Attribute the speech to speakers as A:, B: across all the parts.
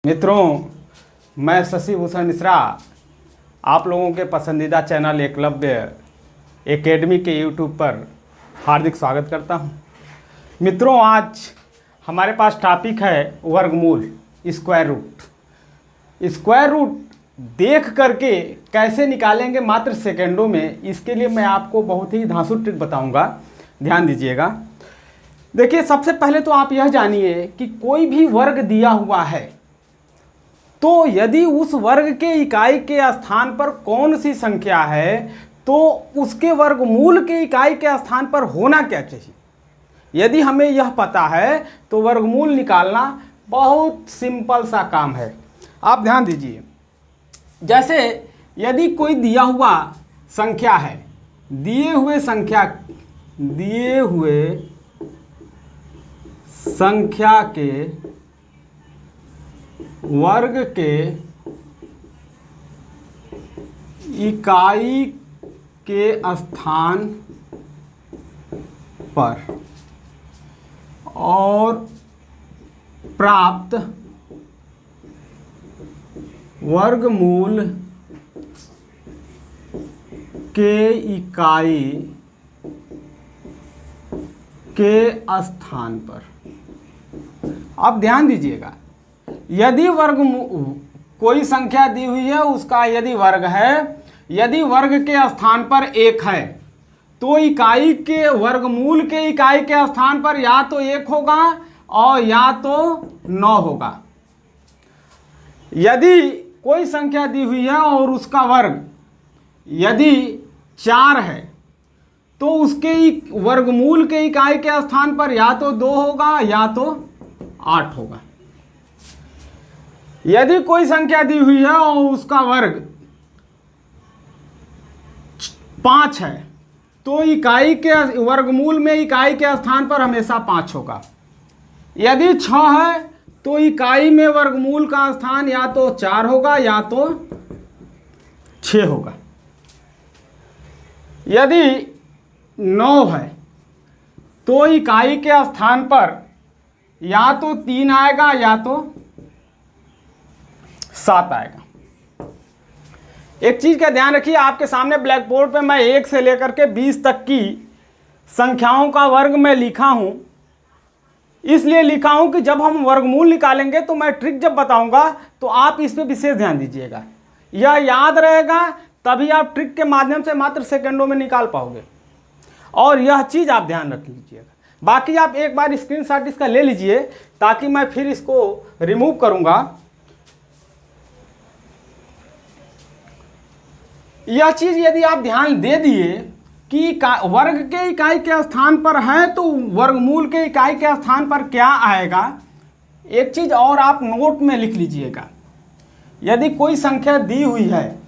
A: मित्रों, मैं शशि भूषण मिश्रा आप लोगों के पसंदीदा चैनल एकलव्य एकेडमी के यूट्यूब पर हार्दिक स्वागत करता हूं। मित्रों, आज हमारे पास टॉपिक है वर्गमूल, स्क्वायर रूट। स्क्वायर रूट देख करके कैसे निकालेंगे मात्र सेकंडों में, इसके लिए मैं आपको बहुत ही धांसू ट्रिक बताऊंगा। ध्यान दीजिएगा। देखिए, सबसे पहले तो आप यह जानिए कि कोई भी वर्ग दिया हुआ है तो यदि उस वर्ग के इकाई के स्थान पर कौन सी संख्या है तो उसके वर्गमूल के इकाई के स्थान पर होना क्या चाहिए। यदि हमें यह पता है तो वर्गमूल निकालना बहुत सिंपल सा काम है। आप ध्यान दीजिए, जैसे यदि कोई दिया हुआ संख्या है, दिए हुए संख्या के वर्ग के इकाई के स्थान पर और प्राप्त वर्गमूल के इकाई के स्थान पर। अब ध्यान दीजिएगा, यदि कोई संख्या दी हुई है, उसका यदि वर्ग है, यदि वर्ग के स्थान पर 1 है तो इकाई के वर्गमूल के इकाई के स्थान पर या तो 1 होगा और या तो 9 होगा। यदि कोई संख्या दी हुई है और उसका वर्ग यदि 4 है तो उसके वर्गमूल के इकाई के स्थान पर या तो 2 होगा या तो 8 होगा। यदि कोई संख्या दी हुई है और उसका वर्ग 5 है तो इकाई के वर्गमूल में इकाई के स्थान पर हमेशा 5 होगा। यदि 6 है तो इकाई में वर्गमूल का स्थान या तो 4 होगा या तो 6 होगा। यदि 9 है तो इकाई के स्थान पर या तो 3 आएगा या तो 7 आएगा। एक चीज का ध्यान रखिए, आपके सामने ब्लैक बोर्ड पे मैं 1 से लेकर के 20 तक की संख्याओं का वर्ग मैं लिखा हूं। इसलिए लिखा हूं कि जब हम वर्गमूल निकालेंगे तो मैं ट्रिक जब बताऊंगा तो आप इस पे विशेष ध्यान दीजिएगा। यह याद रहेगा, तभी आप ट्रिक के माध्यम से मात्र सेकंडों में निकाल पाओगे। और यह चीज आप ध्यान रख लीजिएगा। बाकी आप एक बार स्क्रीनशॉट इसका ले लीजिए ताकि मैं फिर इसको रिमूव करूंगा। यह चीज यदि आप ध्यान दे दिए कि वर्ग के इकाई के स्थान पर है तो वर्गमूल के इकाई के स्थान पर क्या आएगा, एक चीज और आप नोट में लिख लीजिएगा। यदि कोई संख्या दी हुई है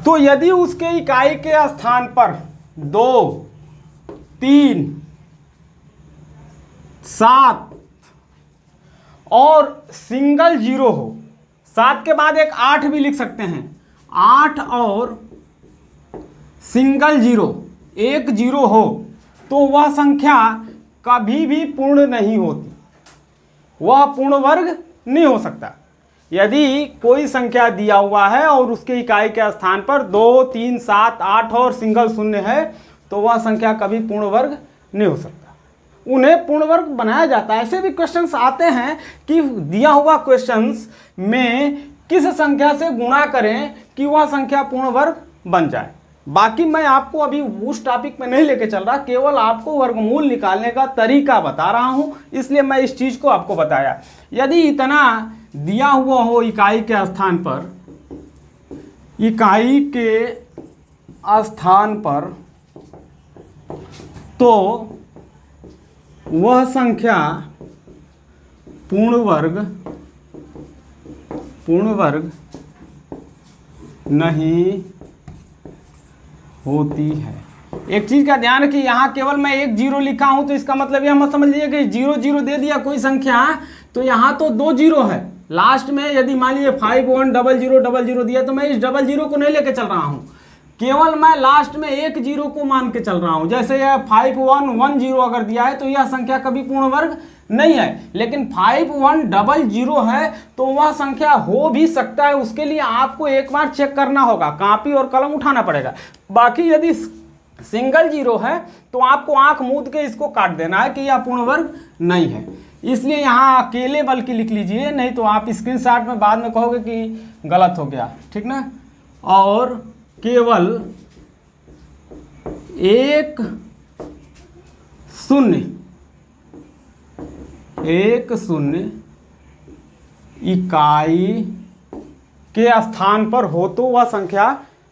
A: तो यदि उसके इकाई के स्थान पर 2, 3, 7 और सिंगल 0 हो, 7 के बाद एक 8 भी लिख सकते हैं, 8 और सिंगल 0, एक 0 हो तो वह संख्या कभी भी पूर्ण नहीं होती, वह पूर्ण वर्ग नहीं हो सकता। यदि कोई संख्या दिया हुआ है और उसके इकाई के स्थान पर 2, 3, 7, 8 और सिंगल 0 है तो वह संख्या कभी पूर्ण वर्ग नहीं हो सकता। उन्हें पूर्ण वर्ग बनाया जाता है। ऐसे भी क्वेश्चंस आते हैं कि दिया हुआ क्वेश्चंस में किस संख्या से गुणा करें कि वह संख्या पूर्ण वर्ग बन जाए। बाकी मैं आपको अभी उस टॉपिक में नहीं लेके चल रहा, केवल आपको वर्गमूल निकालने का तरीका बता रहा हूं, इसलिए मैं इस चीज को आपको बताया। यदि इतना दिया हुआ हो इकाई के स्थान पर, इकाई के स्थान पर, तो वह संख्या पूर्ण वर्ग नहीं होती है। एक चीज का ध्यान रखिए, यहां केवल मैं 1 0 लिखा हूं तो इसका मतलब यह मत समझ लीजिए कि 0 0 दे दिया कोई संख्या तो यहां तो 2 0 है लास्ट में। यदि मान लीजिए 5 1 0 0 0 0 दिया तो मैं इस 0 0 को नहीं लेके चल रहा हूं। केवल मैं लास्ट में एक जीरो को मान के चल रहा हूं। जैसे यह 5110 अगर दिया है तो यह संख्या कभी पूर्ण वर्ग नहीं है, लेकिन 5100 है तो वह संख्या हो भी सकता है। उसके लिए आपको एक बार चेक करना होगा, कॉपी और कलम उठाना पड़ेगा। बाकी यदि सिंगल जीरो है तो आपको आंख मूंद के इसको काट देना है कि यह पूर्ण वर्ग नहीं है। इसलिए यहाँ अकेले बल्कि लिख लीजिए, नहीं तो आप स्क्रीनशॉट में बाद में कहोगे कि गलत हो गया, ठीक ना। और केवल एक शून्य इकाई के स्थान पर हो तो वह संख्या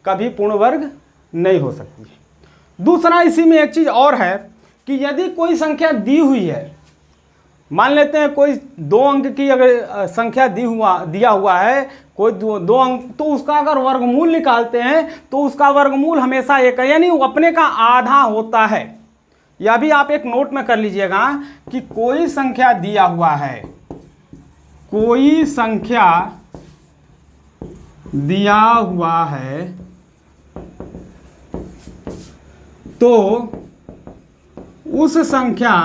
A: कभी पूर्ण वर्ग नहीं हो सकती है। दूसरा इसी में एक चीज और है कि यदि कोई संख्या दी हुई है, मान लेते हैं कोई 2 अंक की अगर संख्या दिया हुआ है, कोई दो अंक, तो उसका अगर वर्गमूल निकालते हैं तो उसका वर्गमूल हमेशा एक है, यानी वो अपने का आधा होता है। यह भी आप एक नोट में कर लीजिएगा कि कोई संख्या दिया हुआ है, कोई संख्या दिया हुआ है तो उस संख्या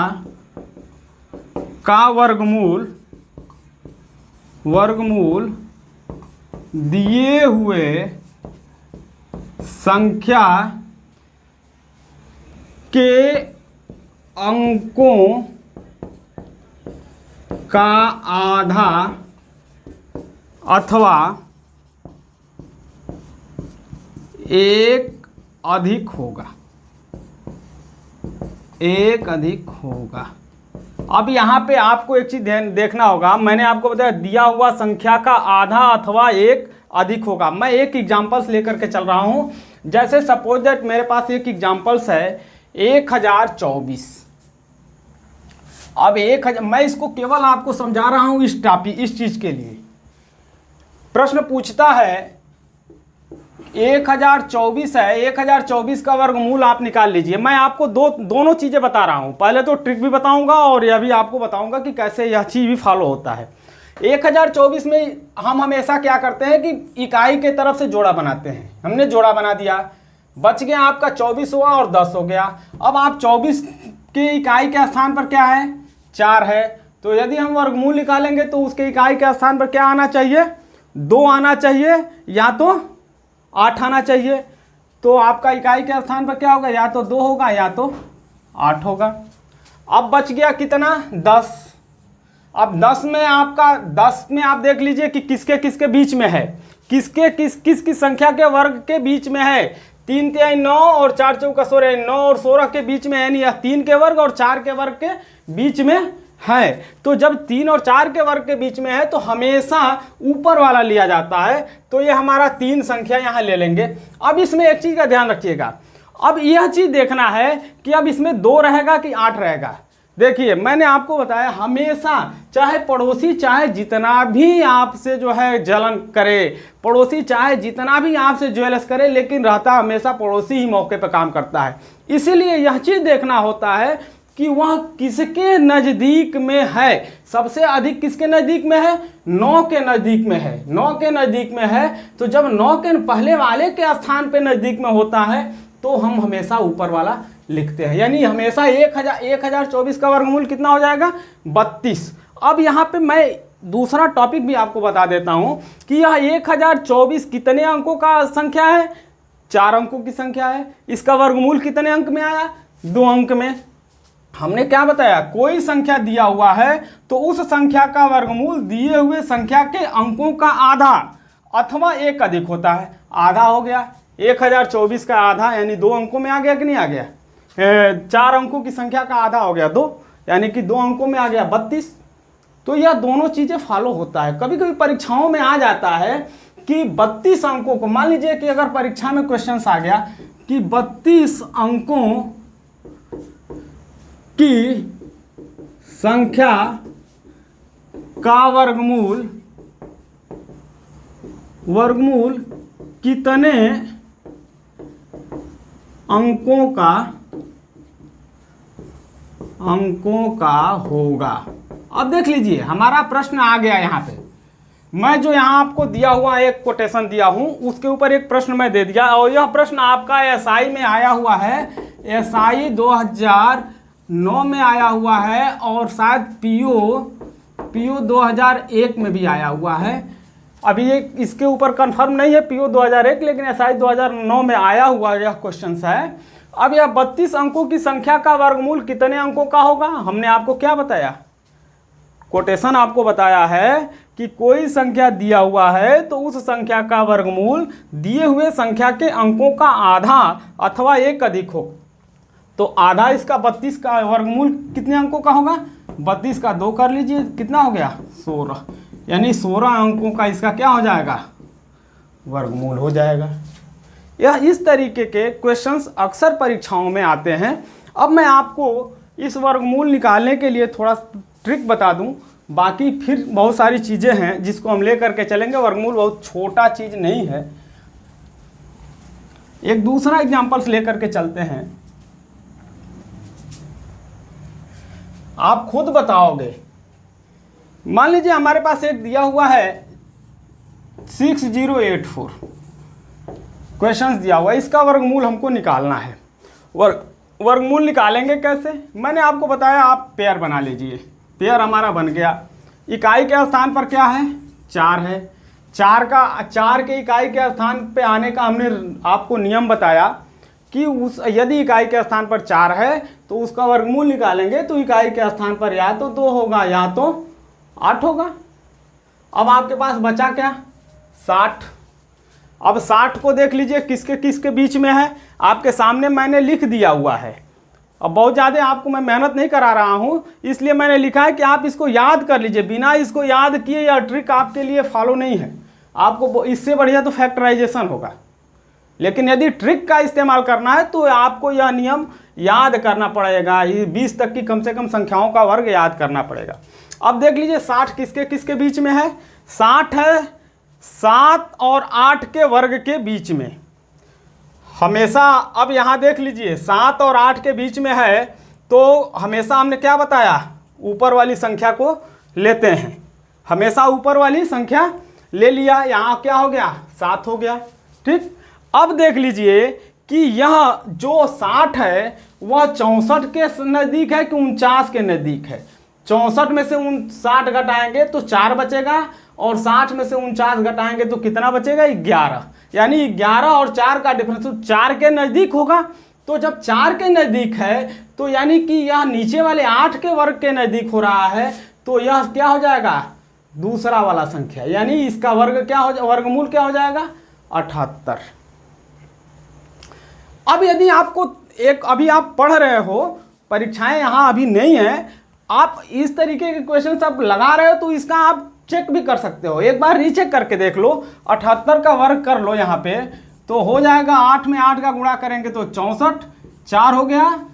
A: का वर्गमूल दिए हुए संख्या के अंकों का आधा अथवा एक अधिक होगा। अब यहाँ पे आपको एक चीज देखना होगा, मैंने आपको बताया दिया हुआ संख्या का आधा अथवा एक अधिक होगा। मैं एक एग्जांपल्स लेकर के चल रहा हूँ। जैसे सपोज दैट मेरे पास एक एग्जांपल्स है 1024। अब 1000, मैं इसको केवल आपको समझा रहा हूँ इस चीज के लिए। प्रश्न पूछता है 1024 है, 1024 का वर्गमूल आप निकाल लीजिए। मैं आपको दोनों चीजें बता रहा हूं, पहले तो ट्रिक भी बताऊंगा और यह भी आपको बताऊंगा कि कैसे यह चीज भी फॉलो होता है। 1024 में हम हमेशा क्या करते हैं कि इकाई के तरफ से जोड़ा बनाते हैं। हमने जोड़ा बना दिया, बच गया आपका 24 हुआ और 10 हो गया। अब आप 24 के इकाई के स्थान पर क्या है, 4 है, तो यदि हम वर्गमूल निकालेंगे तो उसके इकाई के स्थान पर क्या आना चाहिए, 2 आना चाहिए या तो 8 आना चाहिए। तो आपका इकाई के स्थान पर क्या होगा, या तो 2 होगा या तो 8 होगा। अब बच गया कितना, 10। अब 10 में आप देख लीजिए कि किसके किसके बीच में है, किस संख्या के वर्ग के बीच में है। 3 तिहाई 9 और 4 चौका 16, 9 और 16 के बीच में, यानी 3 के वर्ग और 4 के वर्ग के बीच में है। तो जब 3 और 4 के वर्ग के बीच में है तो हमेशा ऊपर वाला लिया जाता है। तो ये हमारा 3 संख्या यहाँ ले लेंगे। अब इसमें एक चीज का ध्यान रखिएगा, अब यह चीज देखना है कि अब इसमें 2 रहेगा कि 8 रहेगा। देखिए मैंने आपको बताया, हमेशा चाहे पड़ोसी चाहे जितना भी आपसे जो है जलन करे, पड़ोसी चाहे जितना भी आपसे ज्वेलस करे, लेकिन रहता हमेशा पड़ोसी ही मौके पर काम करता है। इसीलिए यह चीज देखना होता है कि वह किसके नजदीक में है। सबसे अधिक किसके नजदीक में है, 9 के नजदीक में है। 9 के नजदीक में है तो जब 9 के पहले वाले के स्थान पे नजदीक में होता है तो हम हमेशा ऊपर वाला लिखते हैं। यानी हमेशा 1024 का वर्गमूल कितना हो जाएगा, 32। अब यहाँ पे मैं दूसरा टॉपिक भी आपको बता देता हूं कि यह 1024 कितने अंकों का संख्या है, 4 अंकों की संख्या है। इसका वर्गमूल कितने अंक में आया, 2 अंक में। हमने क्या बताया, कोई संख्या दिया हुआ है तो उस संख्या का वर्गमूल दिए हुए संख्या के अंकों का आधा अथवा एक अधिक होता है। आधा हो गया 1024 का आधा, यानी 2 अंकों में आ गया कि नहीं आ गया। 4 अंकों की संख्या का आधा हो गया 2, यानी कि 2 अंकों में आ गया 32। तो यह दोनों चीजें फॉलो होता है। कभी कभी परीक्षाओं में आ जाता है कि 32 अंकों को, मान लीजिए कि अगर परीक्षा में क्वेश्चन आ गया कि 32 अंकों की संख्या का वर्गमूल कितने अंकों का होगा। अब देख लीजिए हमारा प्रश्न आ गया यहाँ पे मैं जो यहाँ आपको दिया हुआ एक कोटेशन दिया हूँ उसके ऊपर एक प्रश्न मैं दे दिया, और यह प्रश्न आपका एसआई में आया हुआ है, एसआई 2009 में आया हुआ है, और शायद पीओ 2001 में भी आया हुआ है। अभी ये इसके ऊपर कंफर्म नहीं है पीओ 2001, लेकिन एसआई 2009 में आया हुआ यह क्वेश्चन है। अब यह 32 अंकों की संख्या का वर्गमूल कितने अंकों का होगा? हमने आपको क्या बताया, कोटेशन आपको बताया है कि कोई संख्या दिया हुआ है तो उस संख्या का वर्गमूल दिए हुए संख्या के अंकों का आधा अथवा एक अधिक हो। तो आधा इसका 32 का वर्गमूल कितने अंकों का होगा? 32 का 2 कर लीजिए, कितना हो गया? 16, यानी 16 अंकों का इसका क्या हो जाएगा? वर्गमूल हो जाएगा। यह इस तरीके के क्वेश्चंस अक्सर परीक्षाओं में आते हैं। अब मैं आपको इस वर्गमूल निकालने के लिए थोड़ा ट्रिक बता दूं, बाकी फिर बहुत सारी चीज़ें हैं जिसको हम ले करके चलेंगे। वर्गमूल बहुत छोटा चीज़ नहीं है। एक दूसरा एग्जाम्पल्स लेकर के चलते हैं, आप खुद बताओगे। मान लीजिए हमारे पास एक दिया हुआ है 6084 क्वेश्चंस दिया हुआ है, इसका वर्गमूल हमको निकालना है। वर्गमूल निकालेंगे कैसे? मैंने आपको बताया आप पेयर बना लीजिए, पेयर हमारा बन गया। इकाई के स्थान पर क्या है? 4 है। 4 के इकाई के स्थान पे आने का हमने आपको नियम बताया कि यदि इकाई के स्थान पर 4 है तो उसका वर्गमूल निकालेंगे तो इकाई के स्थान पर या तो 2 होगा या तो 8 होगा। अब आपके पास बचा क्या? 60। अब 60 को देख लीजिए किसके किसके बीच में है, आपके सामने मैंने लिख दिया हुआ है। अब बहुत ज़्यादा आपको मैं मेहनत नहीं करा रहा हूँ, इसलिए मैंने लिखा है कि आप इसको याद कर लीजिए। बिना इसको याद किए यह ट्रिक आपके लिए फॉलो नहीं है। आपको इससे बढ़िया तो फैक्टराइजेशन होगा, लेकिन यदि ट्रिक का इस्तेमाल करना है तो आपको यह नियम याद करना पड़ेगा। 20 तक की कम से कम संख्याओं का वर्ग याद करना पड़ेगा। अब देख लीजिए 60 किसके किसके बीच में है? 60 है 7 और 8 के वर्ग के बीच में हमेशा। अब यहाँ देख लीजिए 7 और 8 के बीच में है तो हमेशा हमने क्या बताया? ऊपर वाली संख्या को लेते हैं। हमेशा ऊपर वाली संख्या ले लिया, यहाँ क्या हो गया? 7 हो गया। ठीक, अब देख लीजिए कि यह जो 60 है वह 64 के नज़दीक है कि 49 के नज़दीक है। 64 में से 60 घटाएंगे तो 4 बचेगा, और 60 में से 49 घटाएंगे तो कितना बचेगा? 11। यानी 11 और 4 का डिफरेंस 4 के नज़दीक होगा। तो जब 4 के नज़दीक है तो यानी कि यह नीचे वाले 8 के वर्ग के नज़दीक हो रहा है, तो यह क्या हो जाएगा? दूसरा वाला संख्या, यानी इसका वर्ग क्या हो, वर्गमूल क्या हो जाएगा? 78। अब यदि आपको अभी आप पढ़ रहे हो, परीक्षाएं यहाँ अभी नहीं है, आप इस तरीके के क्वेश्चन सब लगा रहे हो तो इसका आप चेक भी कर सकते हो। एक बार रीचेक करके देख लो। 78 का वर्ग कर लो यहाँ पे, तो हो जाएगा 8 में 8 का गुणा करेंगे तो 64, 4 हो गया,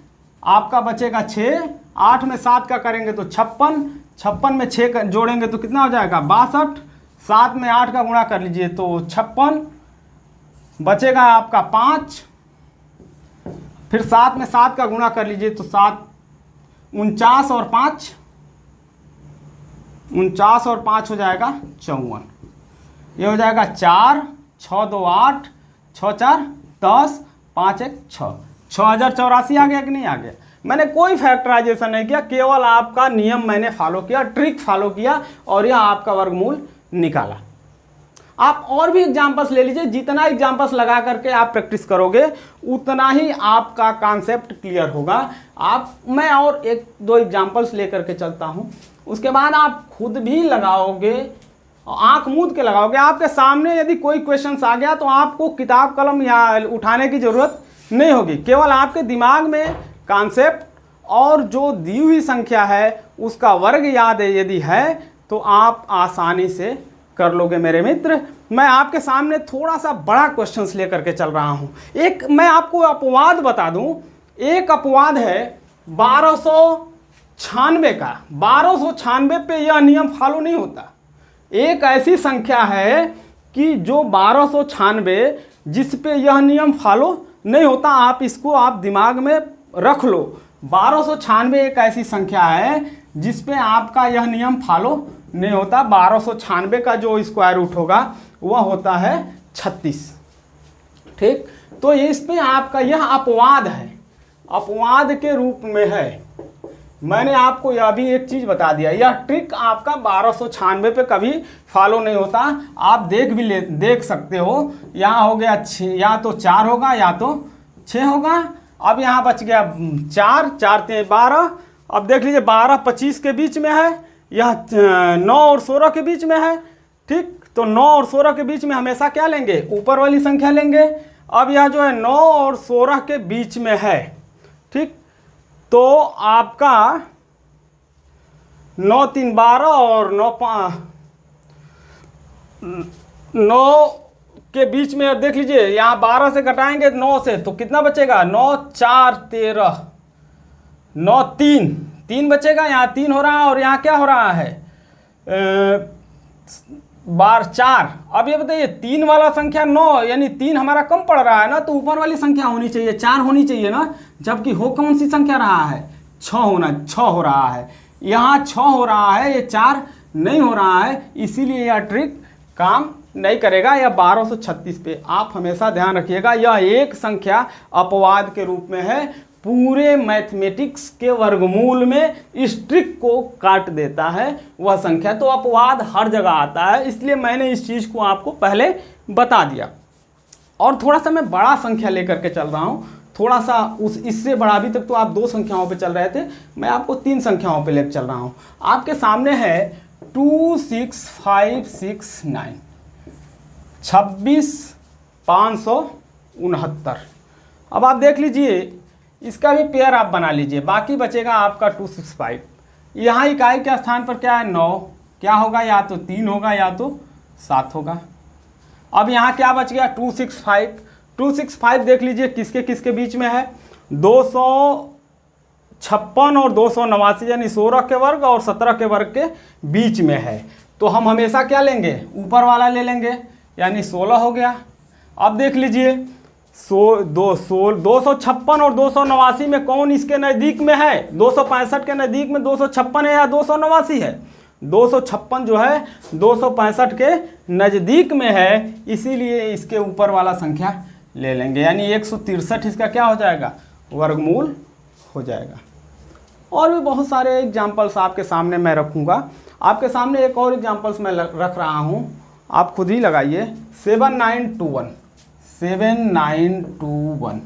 A: आपका बचेगा 6। 8 में 7 का करेंगे तो 56, 56 में 6 का जोड़ेंगे तो कितना हो जाएगा? 62। 7 में 8 का गुणा कर लीजिए तो 56, बचेगा आपका 5। फिर 7 में 7 का गुणा कर लीजिए तो 7, 49 और 5, 49 और 5 हो जाएगा 54। ये हो जाएगा 4, 6 2 8, 6 4 10, 5 1 6, 6084 आ गया कि नहीं आ गया? मैंने कोई फैक्टराइजेशन नहीं किया, केवल आपका नियम मैंने फॉलो किया, ट्रिक फॉलो किया और यह आपका वर्गमूल निकाला। आप और भी एग्जाम्पल्स ले लीजिए, जितना एग्जाम्पल्स लगा करके आप प्रैक्टिस करोगे उतना ही आपका कॉन्सेप्ट क्लियर होगा। मैं और 1-2 एग्जाम्पल्स लेकर के चलता हूँ, उसके बाद आप खुद भी लगाओगे, आंख मूंद के लगाओगे। आपके सामने यदि कोई क्वेश्चंस आ गया तो आपको किताब कलम या उठाने की ज़रूरत नहीं होगी, केवल आपके दिमाग में कॉन्सेप्ट और जो दी हुई संख्या है उसका वर्ग याद है यदि है तो आप आसानी से कर लोगे मेरे मित्र। मैं आपके सामने थोड़ा सा बड़ा क्वेश्चंस लेकर के चल रहा हूँ। एक मैं आपको अपवाद बता दूँ, एक अपवाद है 1296 का। 1296 पे यह नियम फॉलो नहीं होता। एक ऐसी संख्या है कि जो 1296 जिस पे यह नियम फॉलो नहीं होता। आप इसको आप दिमाग में रख लो, 1296 एक ऐसी संख्या है जिस पे आपका यह नियम फॉलो नहीं होता। 1296 का जो स्क्वायर रूट होगा वह होता है 36। ठीक, तो इसमें आपका यह अपवाद है, अपवाद के रूप में है। मैंने आपको यह भी एक चीज बता दिया, यह ट्रिक आपका 1296 पे कभी फॉलो नहीं होता। आप देख सकते हो, यहाँ हो गया 6, या तो 4 होगा या तो 6 होगा। अब यहाँ बच गया 4, 4 3 12। अब देख लीजिए 12 25 के बीच में है, यह 9 और 16 के बीच में है। ठीक, तो 9 और 16 के बीच में हमेशा क्या लेंगे, ऊपर वाली संख्या लेंगे। अब यह जो है 9 और 16 के बीच में है। ठीक, तो आपका 9 3 12 और 9 के बीच में देख लीजिए, यहाँ 12 से घटाएंगे 9 से तो कितना बचेगा, 9 4 13, 9 3 बचेगा। यहाँ 3 हो रहा है और यहाँ क्या हो रहा है, 4। अब ये बताइए 3 वाला संख्या 9, यानी 3 हमारा कम पड़ रहा है ना, तो ऊपर वाली संख्या होनी चाहिए 4 होनी चाहिए ना, जबकि हो कौन सी संख्या रहा है, 6 हो रहा है। यहाँ 6 हो रहा है, ये 4 नहीं हो रहा है, इसीलिए यह ट्रिक काम नहीं करेगा। यह 1236 पे आप हमेशा ध्यान रखिएगा, यह एक संख्या अपवाद के रूप में है, पूरे मैथमेटिक्स के वर्गमूल में इस ट्रिक को काट देता है वह संख्या। तो अपवाद हर जगह आता है, इसलिए मैंने इस चीज़ को आपको पहले बता दिया। और थोड़ा सा मैं बड़ा संख्या लेकर के चल रहा हूँ, थोड़ा सा इससे बड़ा। अभी तक तो आप 2 संख्याओं पे चल रहे थे, मैं आपको 3 संख्याओं पे लेकर चल रहा हूँ। आपके सामने है 26569, 26,569। अब आप देख लीजिए, इसका भी पेयर आप बना लीजिए, बाकी बचेगा आपका 265। यहाँ इकाई के स्थान पर क्या है, 9, क्या होगा, या तो 3 होगा या तो 7 होगा। अब यहाँ क्या बच गया, 265 देख लीजिए किसके किसके बीच में है, 256 और 289, यानी 16 के वर्ग और 17 के वर्ग के बीच में है। तो हम हमेशा क्या लेंगे, ऊपर वाला ले लेंगे, यानी 16 हो गया। अब देख लीजिए 256 और 289 में कौन इसके नज़दीक में है, 265 के नज़दीक में 256 है या 289 है, 256 जो है 265 के नज़दीक में है, इसीलिए इसके ऊपर वाला संख्या ले लेंगे, यानी 163 इसका क्या हो जाएगा, वर्गमूल हो जाएगा। और भी बहुत सारे एग्जाम्पल्स आपके सामने मैं रखूँगा। आपके सामने एक और एग्जाम्पल्स मैं रख रहा हूँ, आप खुद ही लगाइए। 7921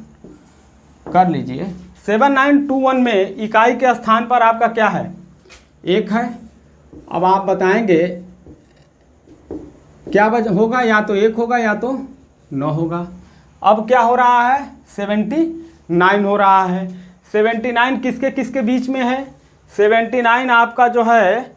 A: कर लीजिए। 7921 में इकाई के स्थान पर आपका क्या है, 1 है। अब आप बताएंगे क्या होगा, या तो 1 होगा या तो 9 होगा। अब क्या हो रहा है, 79 हो रहा है। 79 किसके किसके बीच में है, 79 आपका जो है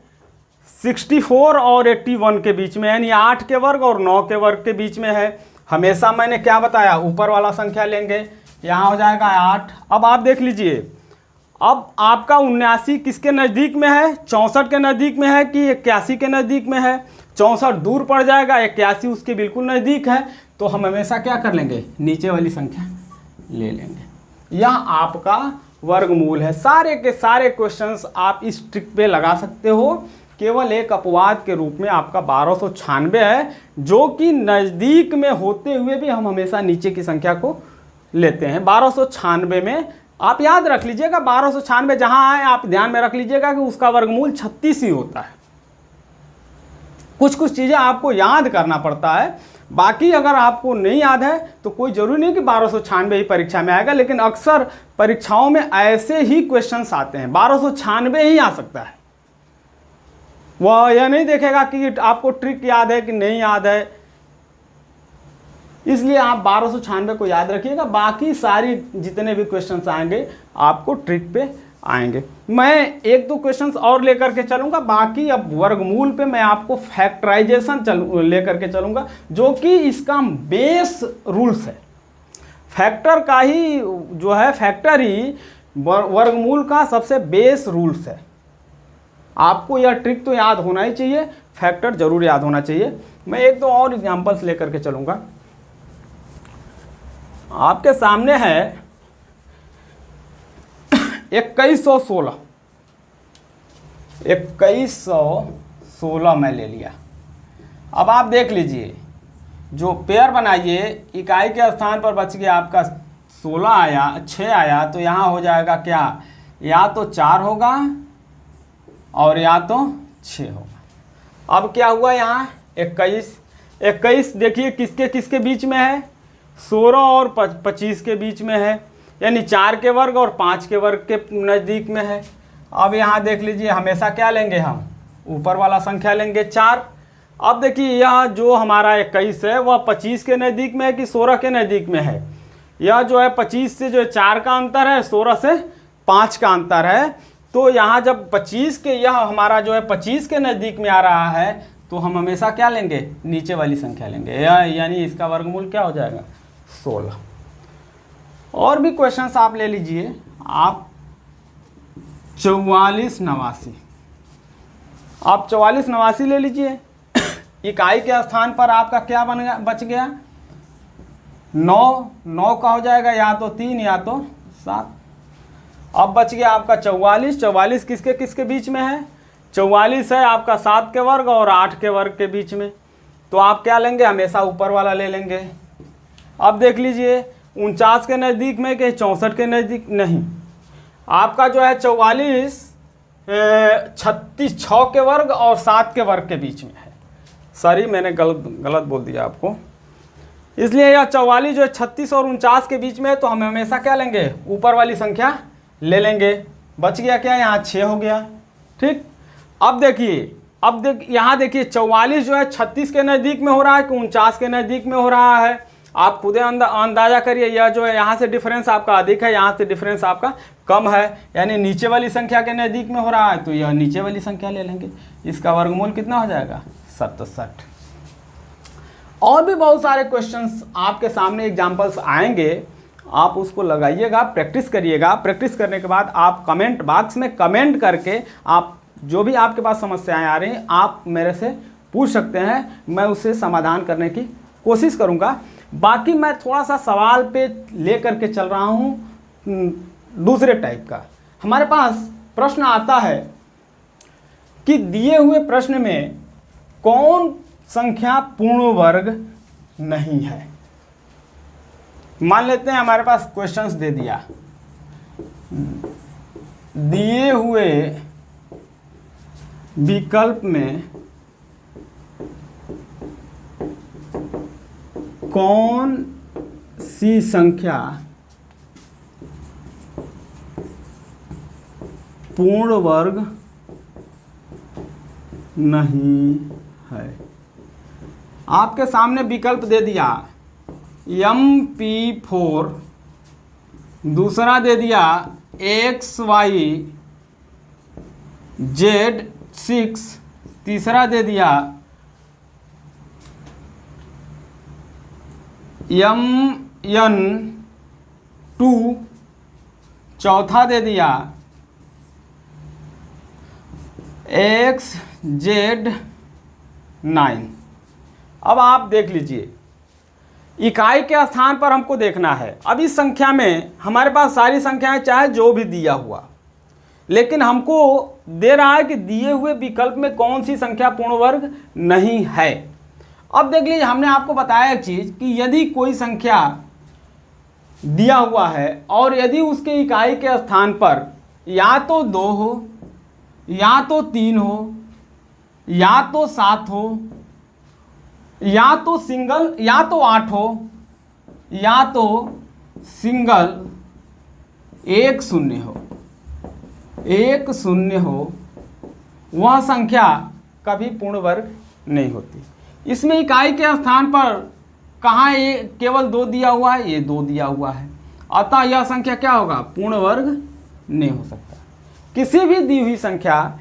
A: 64 और 81 के बीच में, यानी 8 के वर्ग और 9 के वर्ग के बीच में है। हमेशा मैंने क्या बताया, ऊपर वाला संख्या लेंगे, यहाँ हो जाएगा 8। अब आप देख लीजिए, अब आपका 79 किसके नज़दीक में है, 64 के नज़दीक में है कि 81 के नज़दीक में है। 64 दूर पड़ जाएगा, 81 उसके बिल्कुल नज़दीक है। तो हम हमेशा क्या कर लेंगे, नीचे वाली संख्या ले लेंगे। यह आपका वर्गमूल है। सारे के सारे क्वेश्चंस आप इस ट्रिक पे लगा सकते हो। केवल एक अपवाद के रूप में आपका 1296 है, जो कि नज़दीक में होते हुए भी हम हमेशा नीचे की संख्या को लेते हैं। 1296 में आप याद रख लीजिएगा, 1296 जहाँ आए आप ध्यान में रख लीजिएगा कि उसका वर्गमूल 36 ही होता है। कुछ कुछ चीज़ें आपको याद करना पड़ता है, बाकी अगर आपको नहीं याद है तो कोई ज़रूरी नहीं कि 1296 ही परीक्षा में आएगा, लेकिन अक्सर परीक्षाओं में ऐसे ही क्वेश्चंस आते हैं, 1296 ही आ सकता है। वह यह नहीं देखेगा कि आपको ट्रिक याद है कि नहीं याद है, इसलिए आप 1296 को याद रखिएगा। बाकी सारी जितने भी क्वेश्चंस आएंगे आपको ट्रिक पे आएंगे। मैं 1-2 क्वेश्चंस और लेकर के चलूँगा, बाकी अब वर्गमूल पे मैं आपको फैक्टराइजेशन लेकर के चलूँगा, जो कि इसका बेस रूल्स है। फैक्टर का ही जो है, फैक्टर ही वर्गमूल का सबसे बेस रूल्स है। आपको यह ट्रिक तो याद होना ही चाहिए, फैक्टर जरूर याद होना चाहिए। मैं 1-2 और एग्जांपल्स लेकर के चलूँगा। आपके सामने है 2116 2116 मैं ले लिया। अब आप देख लीजिए, जो पेयर बनाइए, इकाई के स्थान पर बच गया आपका 16 आया, 6 आया, तो यहाँ हो जाएगा क्या, या तो 4 होगा और या तो 6 होगा। अब क्या हुआ यहाँ 21 देखिए किसके किसके बीच में है, 16 और 25 के बीच में है, यानी 4 के वर्ग और 5 के वर्ग के नज़दीक में है। अब यहाँ देख लीजिए, हमेशा क्या लेंगे हम, ऊपर वाला संख्या लेंगे 4। अब देखिए यह जो हमारा 21 है वह 25 के नज़दीक में है कि 16 के नज़दीक में है। यह जो है 25 से जो है 4 का अंतर है, 16 से 5 का अंतर है। तो यहाँ जब 25 के, यह हमारा जो है 25 के नज़दीक में आ रहा है, तो हम हमेशा क्या लेंगे, नीचे वाली संख्या लेंगे, यानी इसका वर्गमूल क्या हो जाएगा 16। और भी क्वेश्चंस आप ले लीजिए, आप 4489, आप 4489 ले लीजिए। इकाई के स्थान पर आपका क्या बन गया, बच गया 9 का हो जाएगा, या तो 3 या तो 7। अब बच गया आपका 44 किसके किसके बीच में है, 44 है आपका 7 के वर्ग और 8 के वर्ग के बीच में। तो आप क्या लेंगे, हमेशा ऊपर वाला ले लेंगे। अब देख लीजिए 49 के नज़दीक में कि 64 के नज़दीक, नहीं, आपका जो है 44 36 6 के वर्ग और 7 के वर्ग के बीच में है। सॉरी, मैंने गलत बोल दिया आपको। इसलिए यह 44 जो है 36 और 49 के बीच में है, तो हम हमेशा क्या लेंगे, ऊपर वाली संख्या ले लेंगे। बच गया क्या, यहाँ 6 हो गया। ठीक, अब देखिए, यहाँ देखिए 44 जो है 36 के नज़दीक में हो रहा है कि 49 के नज़दीक में हो रहा है। आप खुदे अंदाजा करिए, यह जो है यहाँ से डिफरेंस आपका अधिक है, यहाँ से डिफरेंस आपका कम है, यानी नीचे वाली संख्या के नज़दीक में हो रहा है, तो यह नीचे वाली संख्या ले लेंगे। इसका वर्गमूल कितना हो जाएगा 67। और भी बहुत सारे क्वेश्चंस आपके सामने एग्जाम्पल्स आएंगे, आप उसको लगाइएगा, प्रैक्टिस करिएगा। प्रैक्टिस करने के बाद आप कमेंट बॉक्स में कमेंट करके आप जो भी आपके पास समस्याएं आ रही हैं आप मेरे से पूछ सकते हैं, मैं उससे समाधान करने की कोशिश करूंगा। बाकी मैं थोड़ा सा सवाल पे ले करके चल रहा हूं दूसरे टाइप का। हमारे पास प्रश्न आता है कि दिए हुए प्रश्न में कौन संख्या पूर्ण वर्ग नहीं है। मान लेते हैं हमारे पास क्वेश्चंस दे दिया, दिए हुए विकल्प में कौन सी संख्या पूर्ण वर्ग नहीं है। आपके सामने विकल्प दे दिया MP4, दूसरा दे दिया XYZ6, तीसरा दे दिया MN2, चौथा दे दिया XZ9। अब आप देख लीजिए, इकाई के स्थान पर हमको देखना है। अब इस संख्या में हमारे पास सारी संख्याएं चाहे जो भी दिया हुआ, लेकिन हमको दे रहा है कि दिए हुए विकल्प में कौन सी संख्या पूर्ण वर्ग नहीं है। अब देख लीजिए, हमने आपको बताया एक चीज़ कि यदि कोई संख्या दिया हुआ है और यदि उसके इकाई के स्थान पर या तो 2 हो, या तो 3 हो, या तो 7 हो, या तो सिंगल, या तो 8 हो, या तो सिंगल 1 0 हो, 1 0 हो, वह संख्या कभी पूर्ण वर्ग नहीं होती। इसमें इकाई के स्थान पर कहाँ ये केवल 2 दिया हुआ है, ये 2 दिया हुआ है, अतः यह संख्या क्या होगा, पूर्ण वर्ग नहीं हो सकता। किसी भी दी हुई संख्या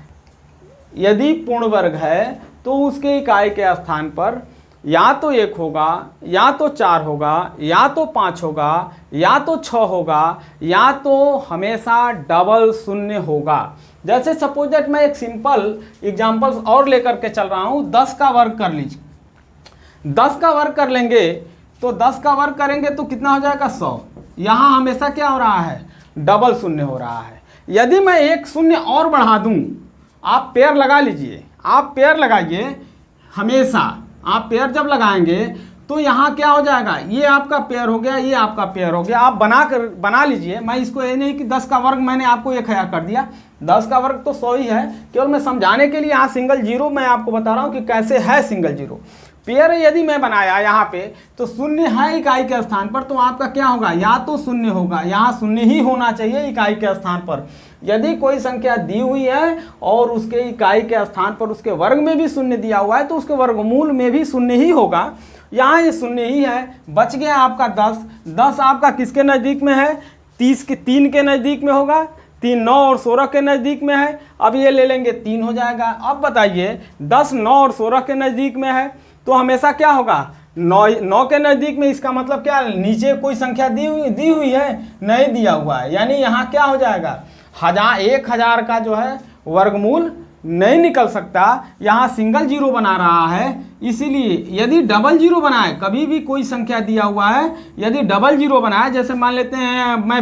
A: यदि पूर्ण वर्ग है तो उसके इकाई के स्थान पर या तो 1 होगा, या तो 4 होगा, या तो 5 होगा, या तो 6 होगा, या तो हमेशा डबल 0 होगा। जैसे सपोज दैट मैं एक सिंपल एग्जांपल्स और लेकर के चल रहा हूँ। 10 का वर्ग कर लीजिए, 10 का वर्ग कर लेंगे तो 10 का वर्ग करेंगे तो कितना हो जाएगा 100। यहाँ हमेशा क्या हो रहा है, डबल 0 हो रहा है, यदि मैं एक शून्य और बढ़ा दूं, आप पेयर लगा लीजिए, आप पेयर लगाइए हमेशा, आप पेयर जब लगाएंगे तो यहाँ क्या हो जाएगा, ये आपका पेयर हो गया, ये आपका पेयर हो गया। आप बना लीजिए। मैं इसको ये नहीं कि 10 का वर्ग मैंने आपको 1000 कर दिया, 10 का वर्ग तो 100 ही है। केवल मैं समझाने के लिए यहाँ सिंगल जीरो मैं आपको बता रहा हूँ कि कैसे है सिंगल जीरो। पेयर यदि मैं बनाया यहाँ पे तो शून्य है इकाई के स्थान पर, तो आपका क्या होगा, या तो शून्य होगा, यहाँ शून्य ही होना चाहिए इकाई के स्थान पर। यदि कोई संख्या दी हुई है और उसके इकाई के स्थान पर उसके वर्ग में भी शून्य दिया हुआ है तो उसके वर्गमूल में भी शून्य ही होगा। यहाँ ये शून्य ही है। बच गया आपका 10। 10 आपका किसके नज़दीक में है, 30 के 3 के नज़दीक में होगा, 3 9 और 16 के नज़दीक में है। अब ये ले लेंगे 3 हो जाएगा। अब बताइए 10 9 और 16 के नज़दीक में है तो हमेशा क्या होगा, 9 के नज़दीक में। इसका मतलब क्या, नीचे कोई संख्या दी हुई है, नहीं दिया हुआ है, यानी यहाँ क्या हो जाएगा, 1000 का जो है वर्गमूल नहीं निकल सकता। यहाँ सिंगल जीरो बना रहा है, इसीलिए यदि डबल जीरो बनाए, कभी भी कोई संख्या दिया हुआ है, यदि डबल जीरो बनाए, जैसे मान लेते हैं मैं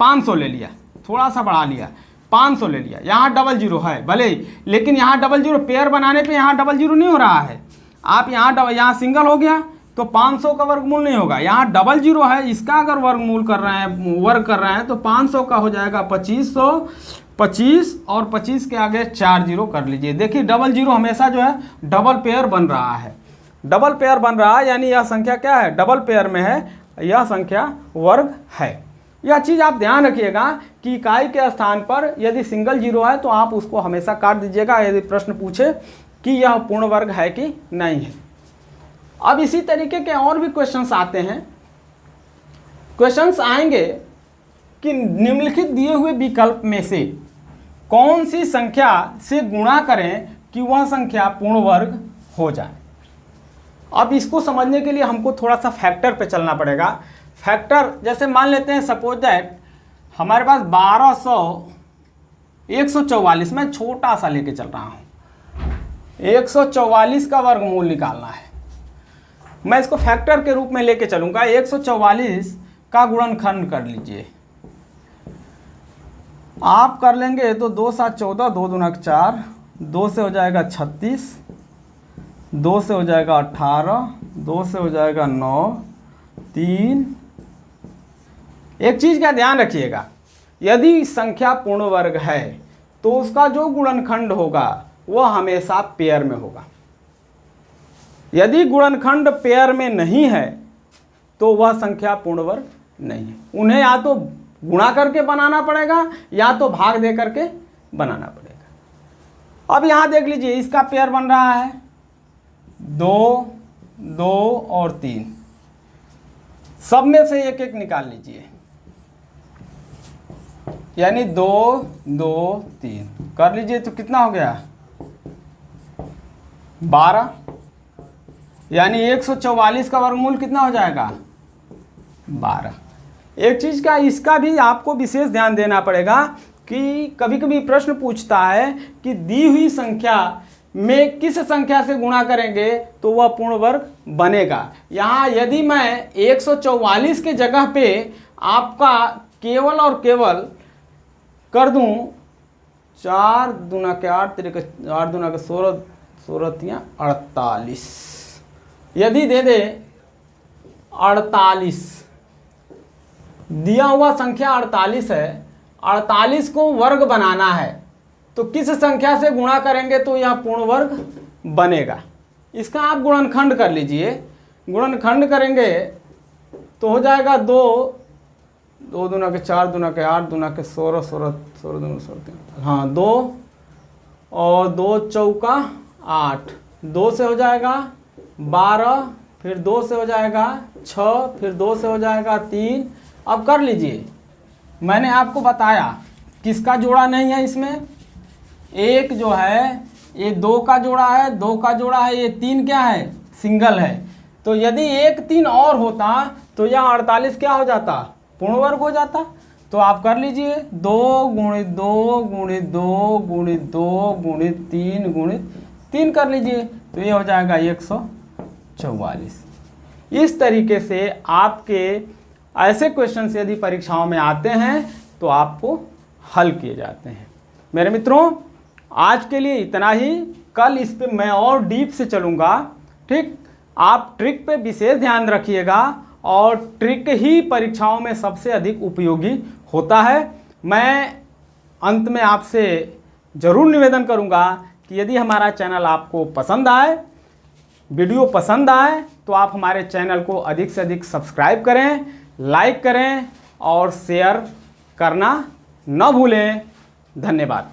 A: 500 ले लिया, थोड़ा सा बढ़ा लिया, 500 ले लिया, यहाँ डबल जीरो है भले ही, लेकिन यहाँ डबल जीरो पेयर बनाने पे यहाँ डबल जीरो नहीं हो रहा है। आप यहाँ सिंगल हो गया तो 500 का वर्गमूल नहीं होगा, यहाँ डबल जीरो है, इसका अगर वर्गमूल कर रहे हैं, वर्ग कर रहे हैं तो 500 का हो जाएगा 2500, 25 और 25 के आगे 4 जीरो कर लीजिए। देखिए डबल जीरो हमेशा जो है डबल पेयर बन रहा है, डबल पेयर बन रहा है, यानी यह संख्या क्या है, डबल पेयर में है, यह संख्या वर्ग है। यह चीज़ आप ध्यान रखिएगा कि इकाई के स्थान पर यदि सिंगल जीरो है तो आप उसको हमेशा काट दीजिएगा, यदि प्रश्न पूछे कि यह पूर्ण वर्ग है कि नहीं है। अब इसी तरीके के और भी क्वेश्चंस आते हैं। क्वेश्चंस आएंगे कि निम्नलिखित दिए हुए विकल्प में से कौन सी संख्या से गुणा करें कि वह संख्या पूर्ण वर्ग हो जाए। अब इसको समझने के लिए हमको थोड़ा सा फैक्टर पे चलना पड़ेगा। फैक्टर जैसे मान लेते हैं, सपोज दैट हमारे पास 144, मैं छोटा सा लेके चल रहा हूँ, 144 का वर्गमूल निकालना है। मैं इसको फैक्टर के रूप में लेके चलूंगा। 144 का गुणनखंड कर लीजिए, आप कर लेंगे तो 2 7 14, 2 दूना 4, 2 से हो जाएगा 36, 2 से हो जाएगा 18, 2 से हो जाएगा 9, 3। एक चीज़ का ध्यान रखिएगा, यदि संख्या पूर्ण वर्ग है तो उसका जो गुणनखंड होगा वह हमेशा पेयर में होगा। यदि गुणनखंड पेयर में नहीं है तो वह संख्या पूर्ण वर्ग नहीं है। उन्हें या तो गुणा करके बनाना पड़ेगा या तो भाग दे करके बनाना पड़ेगा। अब यहाँ देख लीजिए, इसका पेयर बन रहा है 2, 2 और 3, सब में से एक एक निकाल लीजिए, यानी 2 2 3 कर लीजिए तो कितना हो गया 12, यानी 144 का वर्गमूल कितना हो जाएगा 12। एक चीज़ का इसका भी आपको विशेष ध्यान देना पड़ेगा कि कभी कभी प्रश्न पूछता है कि दी हुई संख्या में किस संख्या से गुणा करेंगे तो वह पूर्ण वर्ग बनेगा। यहाँ यदि मैं 144 के जगह पे आपका केवल और केवल कर दूं 4 दूना के 8, 8 दूना के 16, 16 48, यदि दे दे 48, दिया हुआ संख्या 48 है, 48 को वर्ग बनाना है तो किस संख्या से गुणा करेंगे तो यह पूर्ण वर्ग बनेगा। इसका आप गुणनखंड कर लीजिए, गुणनखंड करेंगे तो हो जाएगा 2 2 दूना के 4, दूना के 8, दूना के 16, 16 16 दूना 16, हाँ 2 और 2 चौका 8, 2 से हो जाएगा 12, फिर 2 से हो जाएगा 6, फिर 2 से हो जाएगा 3। अब कर लीजिए, मैंने आपको बताया किसका जोड़ा नहीं है इसमें, एक जो है ये 2 का जोड़ा है, 2 का जोड़ा है, ये 3 क्या है सिंगल है। तो यदि 1 3 और होता तो यह 48 क्या हो जाता पूर्ण वर्ग हो जाता। तो आप कर लीजिए 2 गुणित 2 गुणित 2 गुणित 2 गुणित 3 गुणित 3 कर लीजिए तो ये हो जाएगा 144। इस तरीके से आपके ऐसे क्वेश्चन यदि परीक्षाओं में आते हैं तो आपको हल किए जाते हैं। मेरे मित्रों, आज के लिए इतना ही। कल इस पे मैं और डीप से चलूँगा। ठीक, आप ट्रिक पे विशेष ध्यान रखिएगा और ट्रिक ही परीक्षाओं में सबसे अधिक उपयोगी होता है। मैं अंत में आपसे ज़रूर निवेदन करूँगा कि यदि हमारा चैनल आपको पसंद आए, वीडियो पसंद आए, तो आप हमारे चैनल को अधिक से अधिक सब्सक्राइब करें, लाइक करें और शेयर करना न भूलें। धन्यवाद।